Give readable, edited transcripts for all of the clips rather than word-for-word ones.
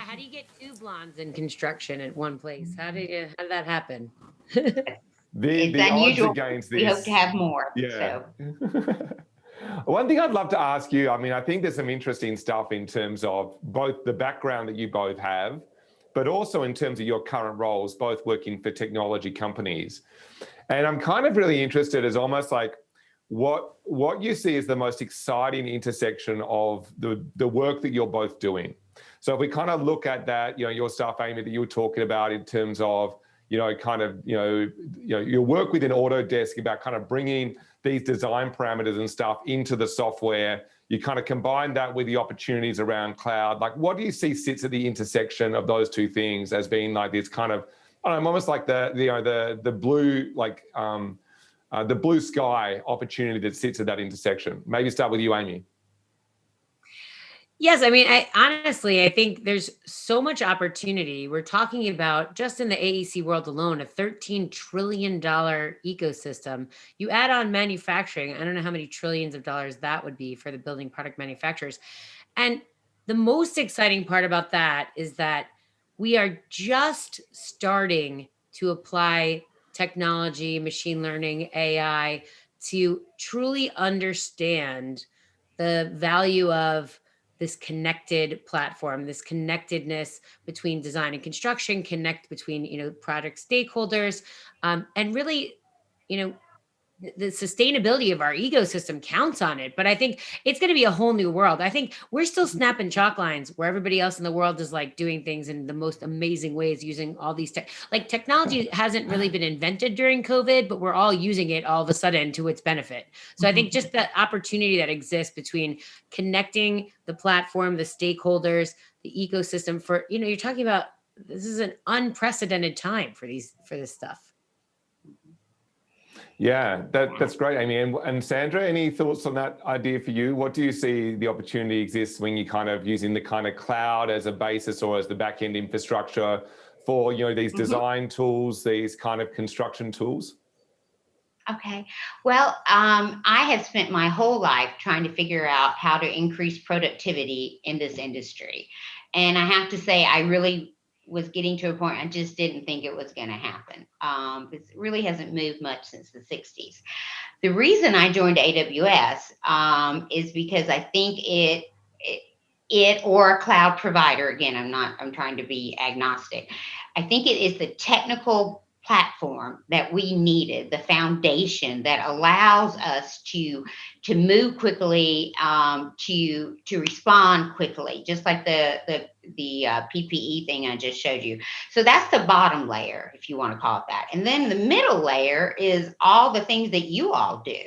how do you get two blondes in construction at one place? How did that happen? The It's the odds unusual. against We hope to this, have more. yeah. So, One thing I'd love to ask you, I mean, I think there's some interesting stuff in terms of both the background that you both have, but also in terms of your current roles, both working for technology companies. And I'm kind of really interested as almost like what you see as the most exciting intersection of the work that you're both doing. So if we kind of look at that, your stuff, Amy, that you were talking about in terms of, your work within Autodesk about kind of bringing these design parameters and stuff into the software. You kind of combine that with the opportunities around cloud. Like, what do you see sits at the intersection of those two things as being like this kind of, I don't know, almost like the blue, like the blue sky opportunity that sits at that intersection? Maybe start with you, Amy. Yes, I mean, I think there's so much opportunity. We're talking about just in the AEC world alone, a $13 trillion ecosystem. You add on manufacturing, I don't know how many trillions of dollars that would be for the building product manufacturers. And the most exciting part about that is that we are just starting to apply technology, machine learning, AI to truly understand the value of this connected platform, this connectedness between design and construction, connect between, project stakeholders, and really, you know, the sustainability of our ecosystem counts on it. But I think it's going to be a whole new world. I think we're still snapping chalk lines where everybody else in the world is like doing things in the most amazing ways using all these technology hasn't really been invented during COVID, but we're all using it all of a sudden to its benefit. So I think just the opportunity that exists between connecting the platform, the stakeholders, the ecosystem for, you're talking about, this is an unprecedented time for this stuff. Yeah, that's great, Amy. And Sandra, any thoughts on that idea for you? What do you see the opportunity exists when you kind of using the kind of cloud as a basis or as the back-end infrastructure for, these design tools, these kind of construction tools? Okay. Well, I have spent my whole life trying to figure out how to increase productivity in this industry. And I have to say, I really was getting to a point I just didn't think it was going to happen. It really hasn't moved much since the 60s. The reason I joined AWS is because I think it or a cloud provider, again, I'm trying to be agnostic. I think it is the technical platform that we needed, the foundation that allows us to move quickly, to respond quickly, just like the PPE thing I just showed you. So that's the bottom layer, if you want to call it that. And then the middle layer is all the things that you all do.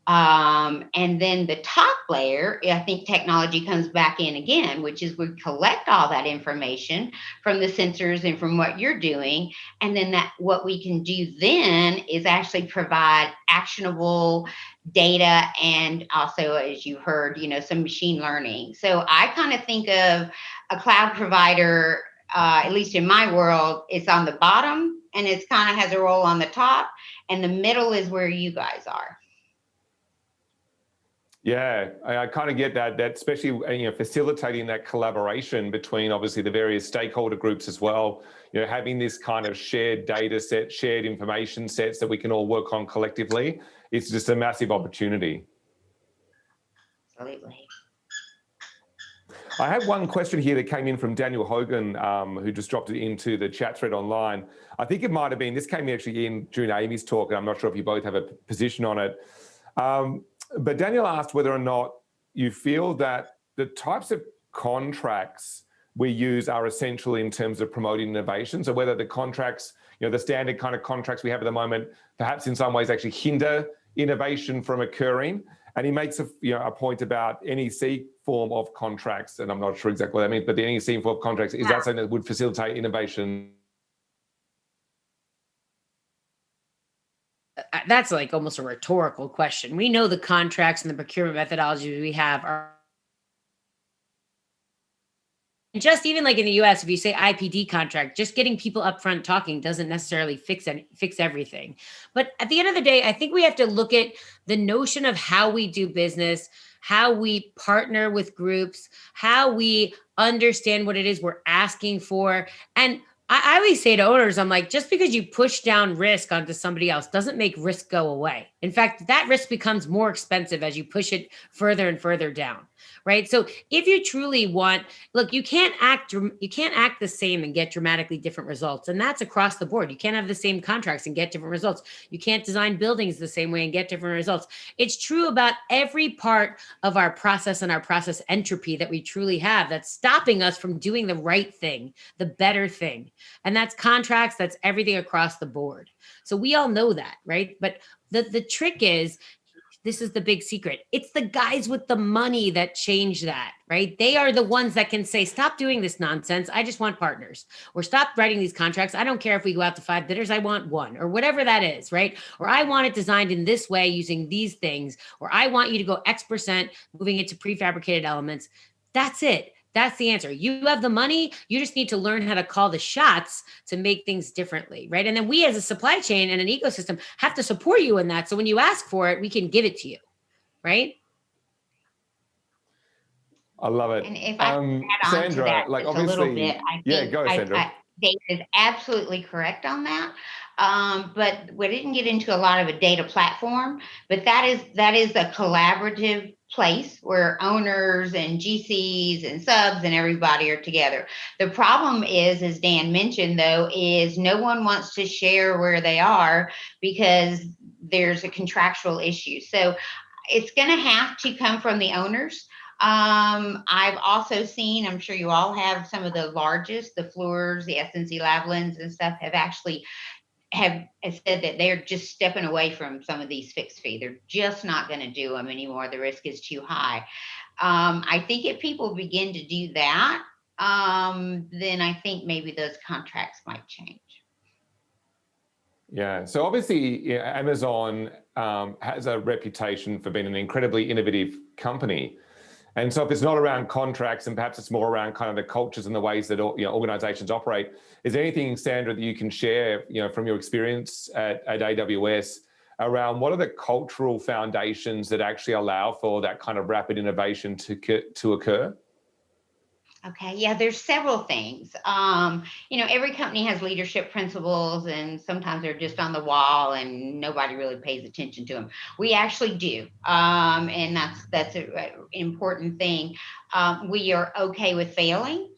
And then the top layer, I think technology comes back in again, which is we collect all that information from the sensors and from what you're doing. And then what we can do then is actually provide actionable data and also, as you heard, some machine learning. So I kind of think of a cloud provider, at least in my world, it's on the bottom and it's kind of has a role on the top. And the middle is where you guys are. Yeah, I kind of get that especially, facilitating that collaboration between obviously the various stakeholder groups as well, having this kind of shared data set, shared information sets that we can all work on collectively. It's just a massive opportunity. Absolutely. I have one question here that came in from Daniel Hogan, who just dropped it into the chat thread online. I think it might have been, this came actually in during Amy's talk, and I'm not sure if you both have a position on it. But Daniel asked whether or not you feel that the types of contracts we use are essential in terms of promoting innovation. So whether the contracts, the standard kind of contracts we have at the moment, perhaps in some ways actually hinder innovation from occurring. And he makes a point about NEC form of contracts, and I'm not sure exactly what that means, but the NEC form of contracts, is that something that would facilitate innovation? That's like almost a rhetorical question. We know the contracts and the procurement methodologies we have are just, even like in the US, if you say IPD contract, just getting people up front talking doesn't necessarily fix everything. But at the end of the day, I think we have to look at the notion of how we do business how we partner with groups, how we understand what it is we're asking for. And I always say to owners, I'm like, just because you push down risk onto somebody else doesn't make risk go away. In fact, that risk becomes more expensive as you push it further and further down. Right. So if you truly want, look, you can't act the same and get dramatically different results. And that's across the board. You can't have the same contracts and get different results. You can't design buildings the same way and get different results. It's true about every part of our process and our process entropy that we truly have that's stopping us from doing the right thing, the better thing. And that's contracts, that's everything across the board. So we all know that, right? But the trick is, this is the big secret. It's the guys with the money that change that, right? They are the ones that can say, stop doing this nonsense. I just want partners. Or stop writing these contracts. I don't care if we go out to 5 bidders. I want one, or whatever that is, right? Or I want it designed in this way using these things. Or I want you to go X% moving it to prefabricated elements. That's it. That's the answer. You have the money. You just need to learn how to call the shots to make things differently, right? And then we as a supply chain and an ecosystem have to support you in that. So when you ask for it, we can give it to you, right? I love it. And if I can add on Sandra, to that like just a little obviously, bit, I yeah, think go, Sandra. Dave is absolutely correct on that. But we didn't get into a lot of a data platform, but that is a collaborative place where owners and GCs and subs and everybody are together. The problem is, as Dan mentioned, though, is no one wants to share where they are because there's a contractual issue. So it's going to have to come from the owners. I've also seen, I'm sure you all have, some of the largest, the Fluors, the SNC Lavalins and stuff have said that they're just stepping away from some of these fixed fee. They're just not going to do them anymore. The risk is too high. I think if people begin to do that, then I think maybe those contracts might change. Yeah. So obviously, Amazon has a reputation for being an incredibly innovative company. And so if it's not around contracts and perhaps it's more around kind of the cultures and the ways that organizations operate, is there anything, Sandra, that you can share from your experience at AWS around what are the cultural foundations that actually allow for that kind of rapid innovation to occur? Okay, yeah, there's several things. Every company has leadership principles, and sometimes they're just on the wall, and nobody really pays attention to them. We actually do, and that's an important thing. We are okay with failing.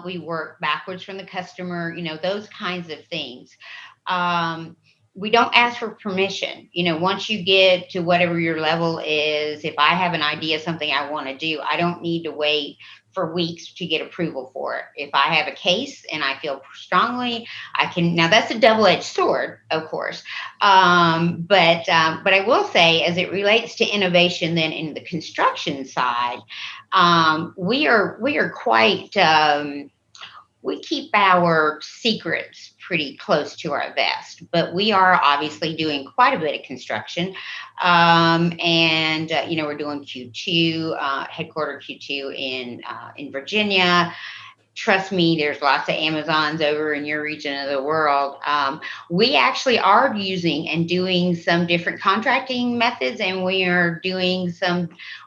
We work backwards from the customer. Those kinds of things. We don't ask for permission. Once you get to whatever your level is, if I have an idea, something I want to do, I don't need to wait for weeks to get approval for it. If I have a case and I feel strongly, I can. Now that's a double-edged sword, of course. But I will say, as it relates to innovation, then in the construction side, we are quite. We keep our secrets pretty close to our vest, but we are obviously doing quite a bit of construction. We're doing Q2, headquarter Q2 in Virginia. Trust me, there's lots of Amazons over in your region of the world. We actually are using and doing some different contracting methods, and we're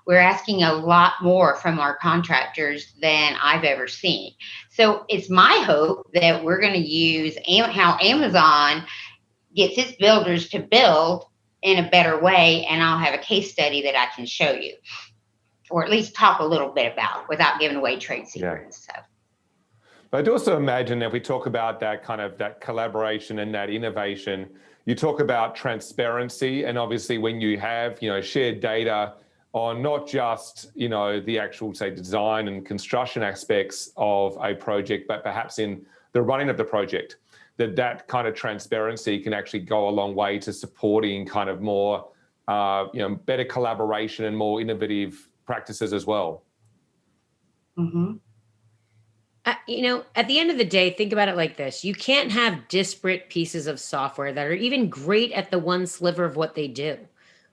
asking a lot more from our contractors than I've ever seen. So it's my hope that we're going to use how Amazon gets its builders to build in a better way, and I'll have a case study that I can show you, or at least talk a little bit about without giving away trade secrets. Yeah. So. I'd also imagine if we talk about that kind of that collaboration and that innovation, you talk about transparency, and obviously when you have shared data on not just the actual, say, design and construction aspects of a project, but perhaps in the running of the project, that kind of transparency can actually go a long way to supporting kind of more better collaboration and more innovative practices as well. Mm-hmm. At the end of the day, think about it like this. You can't have disparate pieces of software that are even great at the one sliver of what they do,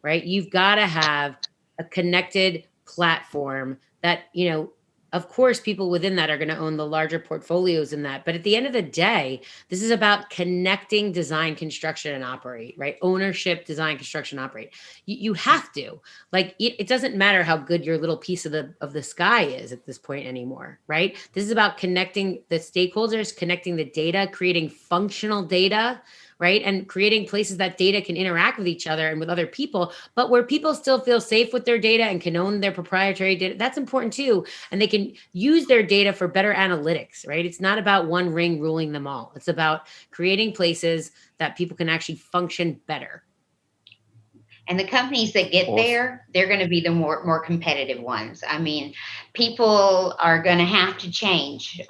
right? You've got to have a connected platform that, Of course, people within that are going to own the larger portfolios in that. But at the end of the day, this is about connecting design, construction, and operate, right? Ownership, design, construction, operate. You have to. Like it doesn't matter how good your little piece of the sky is at this point anymore, right? This is about connecting the stakeholders, connecting the data, creating functional data, right? And creating places that data can interact with each other and with other people, but where people still feel safe with their data and can own their proprietary data. That's important too. And they can use their data for better analytics, right? It's not about one ring ruling them all. It's about creating places that people can actually function better. And the companies that get there, they're going to be the more competitive ones. I mean, people are going to have to change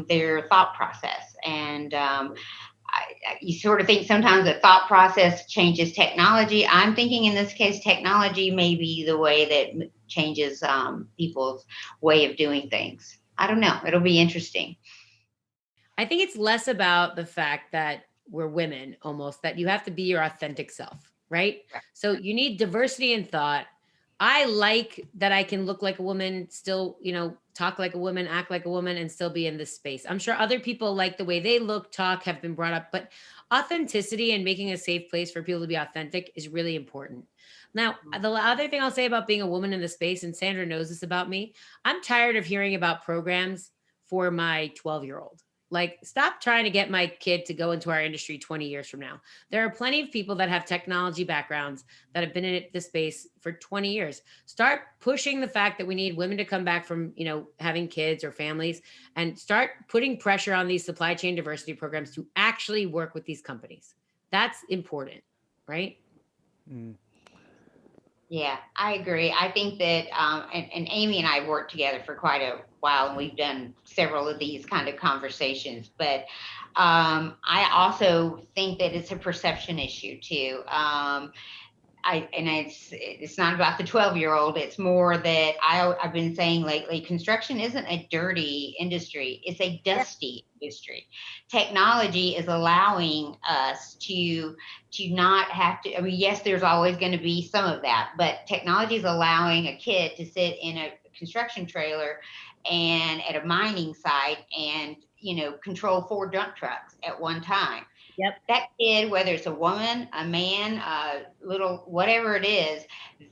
their thought process. And you sort of think sometimes the thought process changes technology. I'm thinking in this case, technology may be the way that changes people's way of doing things. I don't know. It'll be interesting. I think it's less about the fact that we're women almost, that you have to be your authentic self, right? So you need diversity in thought. I like that I can look like a woman, still, talk like a woman, act like a woman, and still be in this space. I'm sure other people like the way they look, talk, have been brought up, but authenticity and making a safe place for people to be authentic is really important. Now, the other thing I'll say about being a woman in the space, and Sandra knows this about me, I'm tired of hearing about programs for my 12-year-old. Like, stop trying to get my kid to go into our industry 20 years from now. There are plenty of people that have technology backgrounds that have been in this space for 20 years. Start pushing the fact that we need women to come back from, having kids or families, and start putting pressure on these supply chain diversity programs to actually work with these companies. That's important, right? Mm. Yeah, I agree. I think that, and Amy and I worked together for quite a while, and we've done several of these kind of conversations. But I also think that it's a perception issue too. It's not about the 12-year-old. It's more that I've been saying lately, construction isn't a dirty industry. It's a dusty industry. Technology is allowing us to not have to, yes, there's always going to be some of that, but technology is allowing a kid to sit in a construction trailer and at a mining site and, control 4 dump trucks at one time. Yep. That kid, whether it's a woman, a man, little, whatever it is,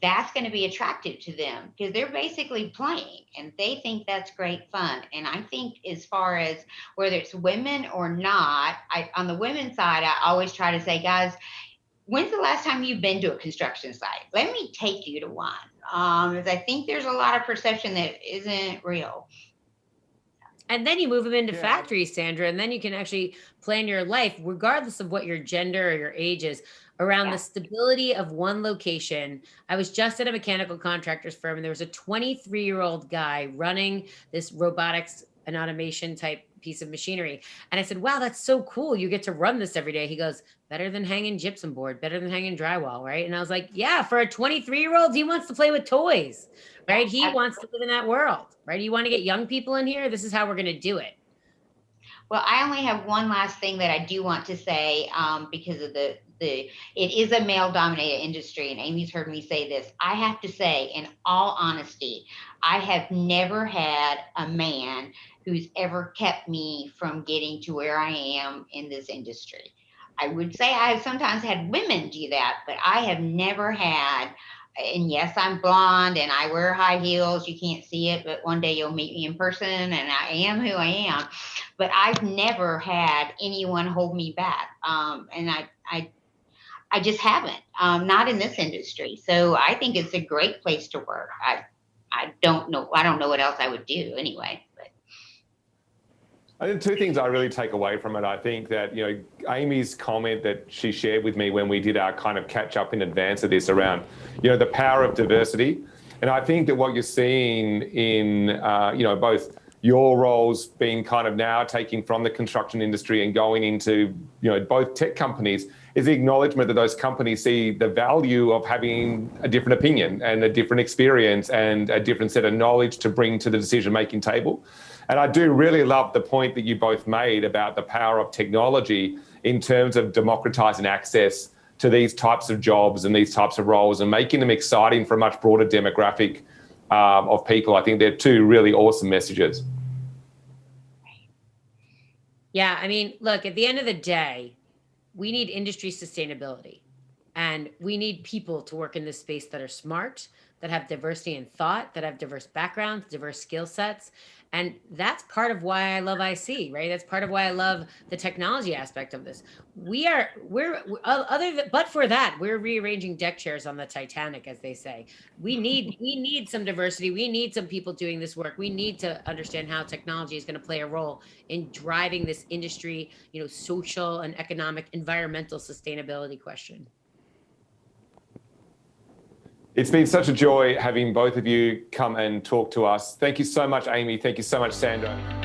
that's going to be attractive to them because they're basically playing and they think that's great fun. And I think as far as whether it's women or not, on the women's side, I always try to say, guys, when's the last time you've been to a construction site? Let me take you to one. Because I think there's a lot of perception that isn't real. And then you move them into factories, Sandra, and then you can actually plan your life, regardless of what your gender or your age is, around the stability of one location. I was just at a mechanical contractor's firm, and there was a 23-year-old guy running this robotics and automation type piece of machinery. And I said, wow, that's so cool. You get to run this every day. He goes, better than hanging gypsum board, better than hanging drywall, right? And I was like, yeah, for a 23-year-old, he wants to play with toys, right? He wants to live in that world, right? You want to get young people in here? This is how we're going to do it. Well, I only have one last thing that I do want to say because of it is a male-dominated industry, and Amy's heard me say this. I have to say, in all honesty, I have never had a man who's ever kept me from getting to where I am in this industry. I would say I have sometimes had women do that, but I have never had, and yes, I'm blonde and I wear high heels. You can't see it, but one day you'll meet me in person and I am who I am. But I've never had anyone hold me back. And I just haven't, not in this industry. So I think it's a great place to work. I don't know what else I would do anyway. But I think 2 things I really take away from it. I think that, Amy's comment that she shared with me when we did our kind of catch up in advance of this around, the power of diversity. And I think that what you're seeing in, both your roles being kind of now taking from the construction industry and going into, both tech companies, is the acknowledgement that those companies see the value of having a different opinion and a different experience and a different set of knowledge to bring to the decision-making table. And I do really love the point that you both made about the power of technology in terms of democratizing access to these types of jobs and these types of roles and making them exciting for a much broader demographic of people. I think they're two really awesome messages. Yeah, I mean, look, at the end of the day, we need industry sustainability, and we need people to work in this space that are smart, that have diversity in thought, that have diverse backgrounds, diverse skill sets. And that's part of why I love IC, right? That's part of why I love the technology aspect of this. But for that, we're rearranging deck chairs on the Titanic, as they say. We need some diversity. We need some people doing this work. We need to understand how technology is going to play a role in driving this industry, social and economic, environmental sustainability question. It's been such a joy having both of you come and talk to us. Thank you so much, Amy. Thank you so much, Sandra.